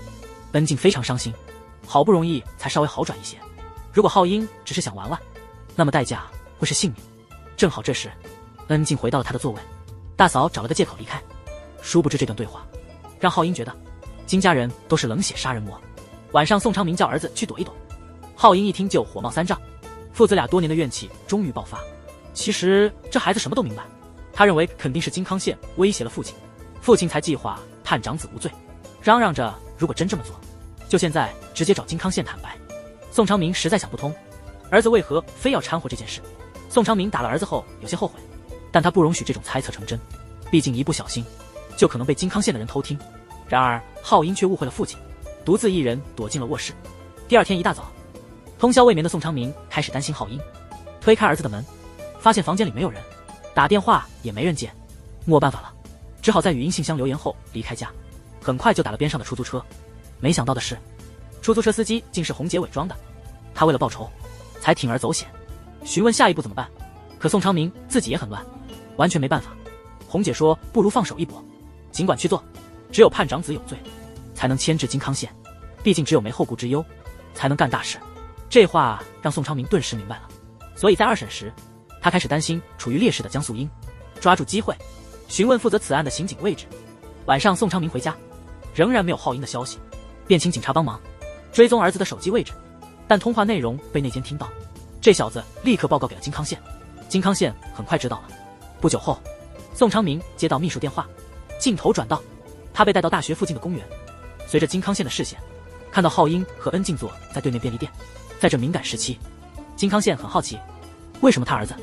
恩静非常伤心，好不容易才稍微好转一些。如果浩英只是想玩玩，那么代价会是性命。正好这时，恩静回到了他的座位，大嫂找了个借口离开。殊不知这段对话让浩英觉得金家人都是冷血杀人魔。晚上，宋昌明叫儿子去躲一躲，浩英一听就火冒三丈，父子俩多年的怨气终于爆发。其实这孩子什么都明白，他认为肯定是金康宪威胁了父亲，父亲才计划判长子无罪，嚷嚷着如果真这么做，就现在直接找金康宪坦白。宋昌明实在想不通，儿子为何非要掺和这件事。宋昌明打了儿子后有些后悔，但他不容许这种猜测成真，毕竟一不小心就可能被金康宪的人偷听。然而浩英却误会了父亲，独自一人躲进了卧室。第二天一大早，通宵未眠的宋昌明开始担心浩英，推开儿子的门，发现房间里没有人，打电话也没人接，没办法了，只好在语音信箱留言后离开家。很快就打了边上的出租车，没想到的是，出租车司机竟是红姐伪装的，他为了报仇才铤而走险。询问下一步怎么办，可宋昌明自己也很乱，完全没办法。红姐说不如放手一搏，尽管去做，只有判长子有罪，才能牵制金康宪，毕竟只有没后顾之忧，才能干大事。这话让宋昌明顿时明白了，所以在二审时，他开始担心处于劣势的江素英，抓住机会询问负责此案的刑警位置。晚上宋昌明回家，仍然没有浩英的消息，便请警察帮忙追踪儿子的手机位置，但通话内容被内奸听到，这小子立刻报告给了金康宪。金康宪很快知道了。不久后，宋昌明接到秘书电话，镜头转到他被带到大学附近的公园，随着金康宪的视线，看到浩英和恩静坐在对面便利店。在这敏感时期，金康宪很好奇，为什么他儿子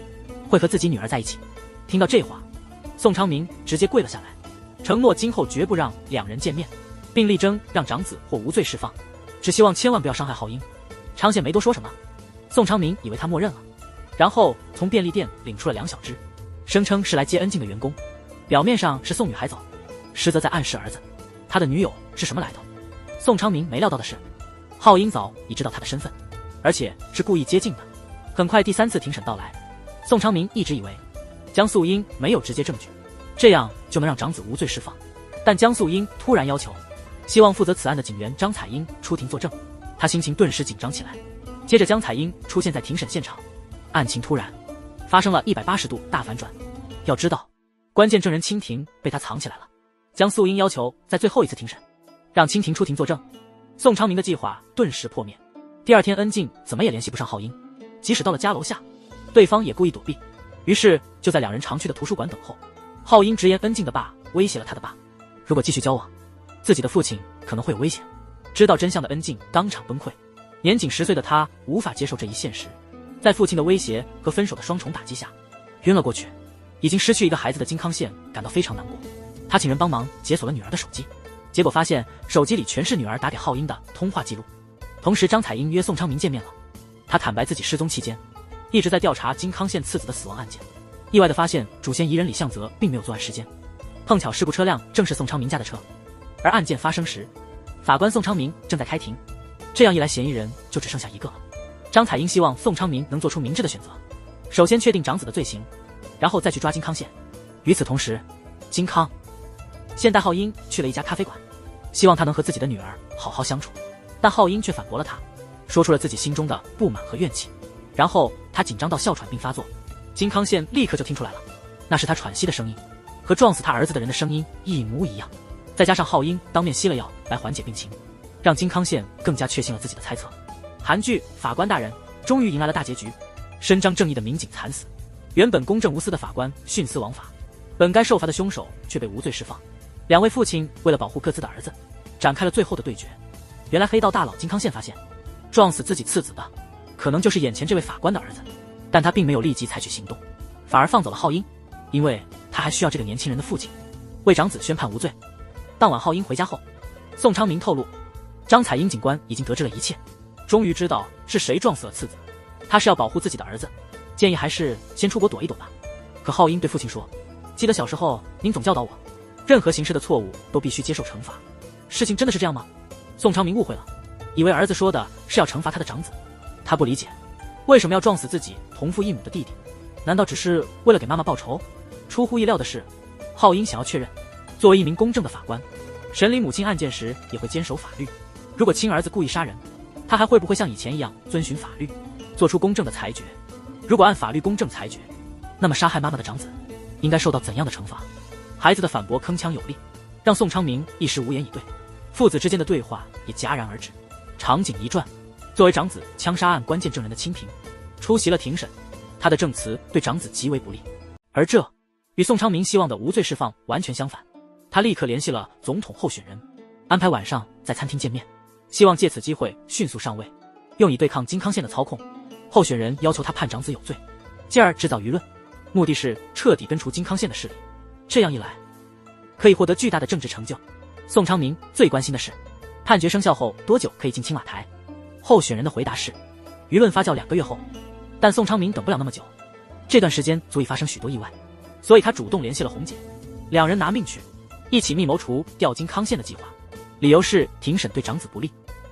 会和自己女儿在一起。听到这话，宋昌明直接跪了下来，承诺今后绝不让两人见面，并力争让长子获无罪释放，只希望千万不要伤害浩英。昌宪没多说什么，宋昌明以为他默认了，然后从便利店领出了2小只，声称是来接恩静的员工，表面上是送女孩走，实则在暗示儿子他的女友是什么来头。宋昌明没料到的是，浩英早已知道他的身份，而且是故意接近的。很快第3次庭审到来，宋昌明一直以为江素英没有直接证据，这样就能让长子无罪释放，但江素英突然要求希望负责此案的警员张彩英出庭作证，他心情顿时紧张起来。接着江彩英出现在庭审现场，案情突然发生了180度大反转。要知道，关键证人蜻蜓被他藏起来了。江素英要求在最后一次庭审让蜻蜓出庭作证，宋昌明的计划顿时破灭。第二天恩静怎么也联系不上浩英，即使到了家楼下，对方也故意躲避，于是就在2人常去的图书馆等候。浩英直言恩静的爸威胁了他的爸，如果继续交往，自己的父亲可能会有危险。知道真相的恩静当场崩溃，年仅10岁的他无法接受这一现实，在父亲的威胁和分手的双重打击下晕了过去。已经失去一个孩子的金康宪感到非常难过，他请人帮忙解锁了女儿的手机，结果发现手机里全是女儿打给浩英的通话记录。同时张彩英约宋昌明见面了，他坦白自己失踪期间一直在调查金康宪次子的死亡案件，意外地发现主嫌疑人李向泽并没有作案时间，碰巧事故车辆正是宋昌明家的车。而案件发生时，法官宋昌明正在开庭，这样一来嫌疑人就只剩下一个了。张彩英希望宋昌明能做出明智的选择，首先确定长子的罪行，然后再去抓金康宪。与此同时，金康宪带浩英去了一家咖啡馆，希望他能和自己的女儿好好相处，但浩英却反驳了他，说出了自己心中的不满和怨气。然后他紧张到哮喘并发作，金康宪立刻就听出来了，那是他喘息的声音，和撞死他儿子的人的声音一模一样。再加上浩英当面吸了药来缓解病情，让金康宪更加确信了自己的猜测。韩剧《法官大人》终于迎来了大结局，伸张正义的民警惨死，原本公正无私的法官徇私枉法，本该受罚的凶手却被无罪释放。2位父亲为了保护各自的儿子，展开了最后的对决。原来黑道大佬金康宪发现，撞死自己次子的可能就是眼前这位法官的儿子，但他并没有立即采取行动，反而放走了浩英，因为他还需要这个年轻人的父亲为长子宣判无罪。当晚浩英回家后，宋昌明透露，张彩英警官已经得知了一切，终于知道是谁撞死了次子，他是要保护自己的儿子，建议还是先出国躲一躲吧。可浩英对父亲说，记得小时候您总教导我，任何形式的错误都必须接受惩罚，事情真的是这样吗？宋昌明误会了，以为儿子说的是要惩罚他的长子，他不理解为什么要撞死自己同父异母的弟弟，难道只是为了给妈妈报仇？出乎意料的是，浩英想要确认，作为一名公正的法官，审理母亲案件时也会坚守法律。如果亲儿子故意杀人，他还会不会像以前一样遵循法律，做出公正的裁决？如果按法律公正裁决，那么杀害妈妈的长子应该受到怎样的惩罚？孩子的反驳铿锵有力，让宋昌明一时无言以对。父子之间的对话也戛然而止。场景一转，作为长子枪杀案关键证人的清平出席了庭审，他的证词对长子极为不利，而这与宋昌明希望的无罪释放完全相反。他立刻联系了总统候选人，安排晚上在餐厅见面，希望借此机会迅速上位，用以对抗金康县的操控。候选人要求他判长子有罪，进而制造舆论，目的是彻底根除金康县的势力。这样一来，可以获得巨大的政治成就。宋昌明最关心的是，判决生效后多久可以进青瓦台？候选人的回答是，舆论发酵2个月后。但宋昌明等不了那么久，这段时间足以发生许多意外，所以他主动联系了红姐，两人拿命去，一起密谋除掉金康县的计划。理由是庭审对长子不利，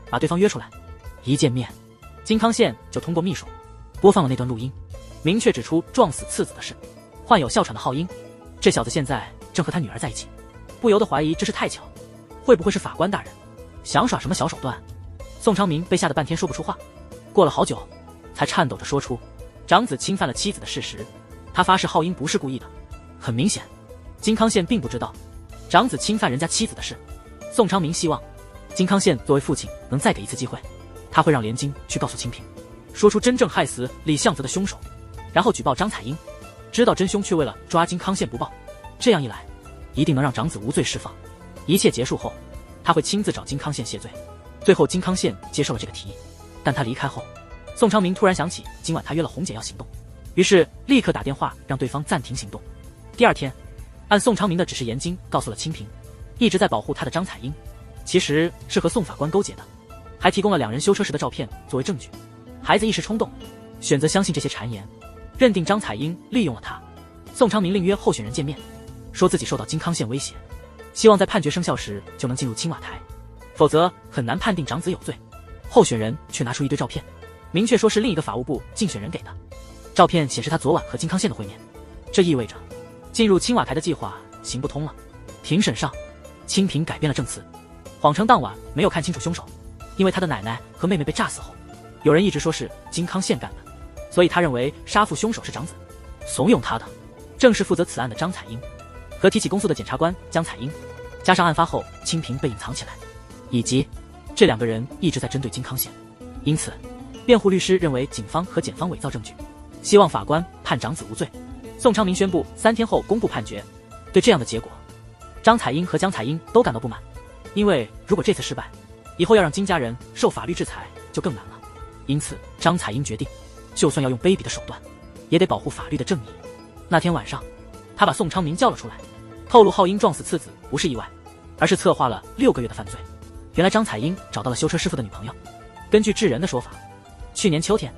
把对方约出来。一见面，金康县就通过秘书播放了那段录音，明确指出撞死次子的是患有哮喘的浩英，这小子现在正和他女儿在一起，不由得怀疑这是太巧，会不会是法官大人想耍什么小手段？宋昌明被吓得半天说不出话，过了好久才颤抖着说出长子侵犯了妻子的事实。他发誓浩英不是故意的。很明显，金康县并不知道长子侵犯人家妻子的事。宋昌明希望金康县作为父亲能再给一次机会，他会让连京去告诉清平，说出真正害死李相泽的凶手，然后举报张彩英，知道真凶却为了抓金康县不报。这样一来，一定能让长子无罪释放。一切结束后，他会亲自找金康县谢罪。最后金康县接受了这个提议，但他离开后，宋昌明突然想起今晚他约了红姐要行动，于是立刻打电话让对方暂停行动。第二天，按宋昌明的指示，严京告诉了清平，一直在保护他的张彩英其实是和宋法官勾结的，还提供了2人修车时的照片作为证据。孩子一时冲动，选择相信这些谗言，认定张彩英利用了他。宋昌明另约候选人见面，说自己受到金康县威胁，希望在判决生效时就能进入青瓦台，否则很难判定长子有罪。候选人却拿出一堆照片，明确说是另一个法务部竞选人给的。照片显示他昨晚和金康县的会面，这意味着进入青瓦台的计划行不通了。庭审上，清平改变了证词，谎称当晚没有看清楚凶手，因为他的奶奶和妹妹被炸死后，有人一直说是金康县干的，所以他认为杀父凶手是长子，怂恿他的正是负责此案的张彩英和提起公诉的检察官江彩英，加上案发后清平被隐藏起来，以及这2个人一直在针对金康县。因此，辩护律师认为警方和检方伪造证据，希望法官判长子无罪。宋昌明宣布3天后公布判决。对这样的结果，张彩英和江彩英都感到不满，因为如果这次失败，以后要让金家人受法律制裁就更难了。因此，张彩英决定，就算要用卑鄙的手段，也得保护法律的正义。那天晚上，他把宋昌明叫了出来，透露浩英撞死次子不是意外，而是策划了6个月的犯罪。原来张彩英找到了修车师傅的女朋友，根据智人的说法，去年秋天，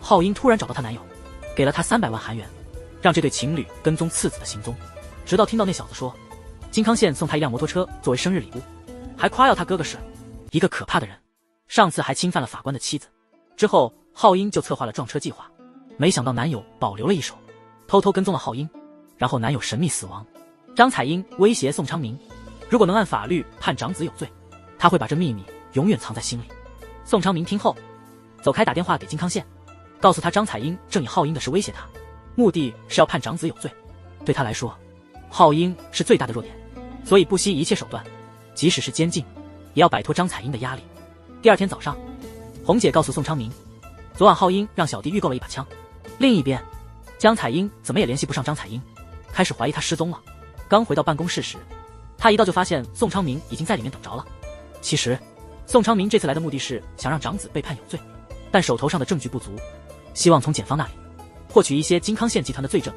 浩英突然找到她男友，给了她300万韩元，让这对情侣跟踪次子的行踪，直到听到那小子说金康县送他一辆摩托车作为生日礼物，还夸耀他哥哥是一个可怕的人，上次还侵犯了法官的妻子。之后浩英就策划了撞车计划，没想到男友保留了一手，偷偷跟踪了浩英，然后男友神秘死亡。张彩英威胁宋昌明，如果能按法律判长子有罪，他会把这秘密永远藏在心里。宋昌明听后走开，打电话给金康县，告诉他张彩英正以浩英的事威胁他，目的是要判长子有罪。对他来说，浩英是最大的弱点，所以不惜一切手段，即使是监禁，也要摆脱张彩英的压力。第二天早上，红姐告诉宋昌明，昨晚浩英让小弟预购了一把枪。另一边，江彩英怎么也联系不上张彩英，开始怀疑他失踪了。刚回到办公室时，他一到就发现宋昌明已经在里面等着了。其实宋昌明这次来的目的是想让长子被判有罪，但手头上的证据不足，希望从检方那里获取一些金康县集团的罪证，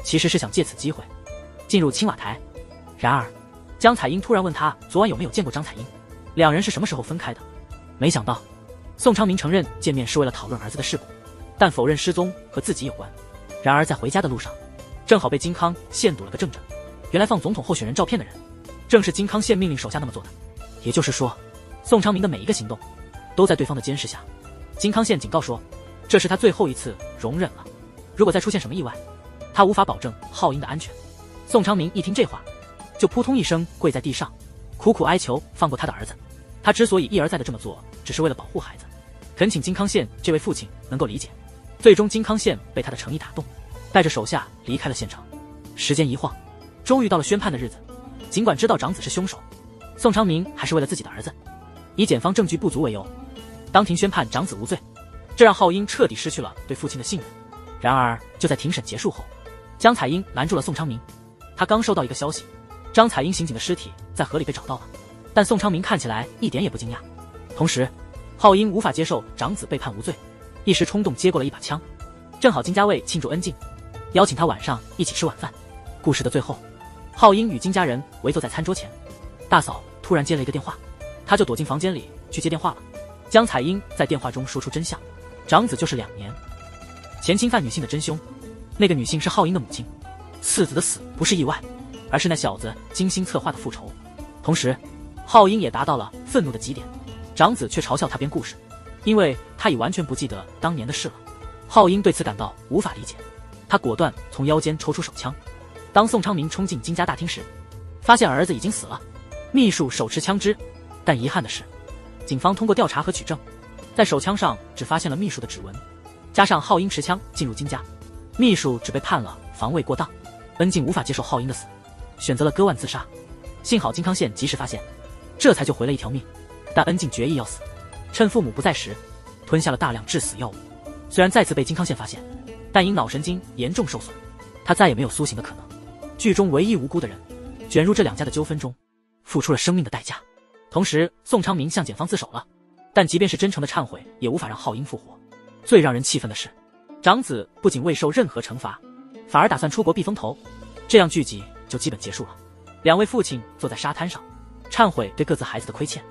其实是想借此机会进入青瓦台。然而江彩英突然问他昨晚有没有见过张彩英，2人是什么时候分开的。没想到宋昌明承认见面是为了讨论儿子的事故，但否认失踪和自己有关。然而在回家的路上，正好被金康县堵了个正着，原来放总统候选人照片的人正是金康县命令手下那么做的。也就是说，宋昌明的每一个行动都在对方的监视下。金康县警告说，这是他最后一次容忍了，如果再出现什么意外，他无法保证浩英的安全。宋昌明一听这话，就扑通一声跪在地上，苦苦哀求放过他的儿子。他之所以一而再的这么做，只是为了保护孩子，恳请金康宪这位父亲能够理解。最终金康宪被他的诚意打动，带着手下离开了县城。时间一晃，终于到了宣判的日子。尽管知道长子是凶手，宋昌明还是为了自己的儿子，以检方证据不足为由，当庭宣判长子无罪。这让浩英彻底失去了对父亲的信任。然而就在庭审结束后，江彩英拦住了宋昌明。他刚收到一个消息，张彩英刑警的尸体在河里被找到了，但宋昌明看起来一点也不惊讶。同时浩英无法接受长子被判无罪，一时冲动接过了一把枪。正好金家卫庆祝恩靖，邀请他晚上一起吃晚饭。故事的最后，浩英与金家人围坐在餐桌前，大嫂突然接了一个电话，他就躲进房间里去接电话了。江彩英在电话中说出真相，长子就是2年前侵犯女性的真凶，那个女性是浩英的母亲，次子的死不是意外，而是那小子精心策划的复仇。同时浩英也达到了愤怒的极点，长子却嘲笑他编故事，因为他已完全不记得当年的事了。浩英对此感到无法理解，他果断从腰间抽出手枪。当宋昌明冲进金家大厅时，发现儿子已经死了，秘书手持枪支，但遗憾的是，警方通过调查和取证，在手枪上只发现了秘书的指纹，加上浩英持枪进入金家，秘书只被判了防卫过当。恩靖无法接受浩英的死，选择了割腕自杀。幸好金康宪及时发现，这才救回了一条命。但恩靖决意要死，趁父母不在时，吞下了大量致死药物。虽然再次被金康宪发现，但因脑神经严重受损，他再也没有苏醒的可能。剧中唯一无辜的人，卷入这2家的纠纷中，付出了生命的代价。同时宋昌明向检方自首了，但即便是真诚的忏悔，也无法让浩英复活。最让人气愤的是，长子不仅未受任何惩罚，反而打算出国避风头，这样剧集就基本结束了。2位父亲坐在沙滩上，忏悔对各自孩子的亏欠。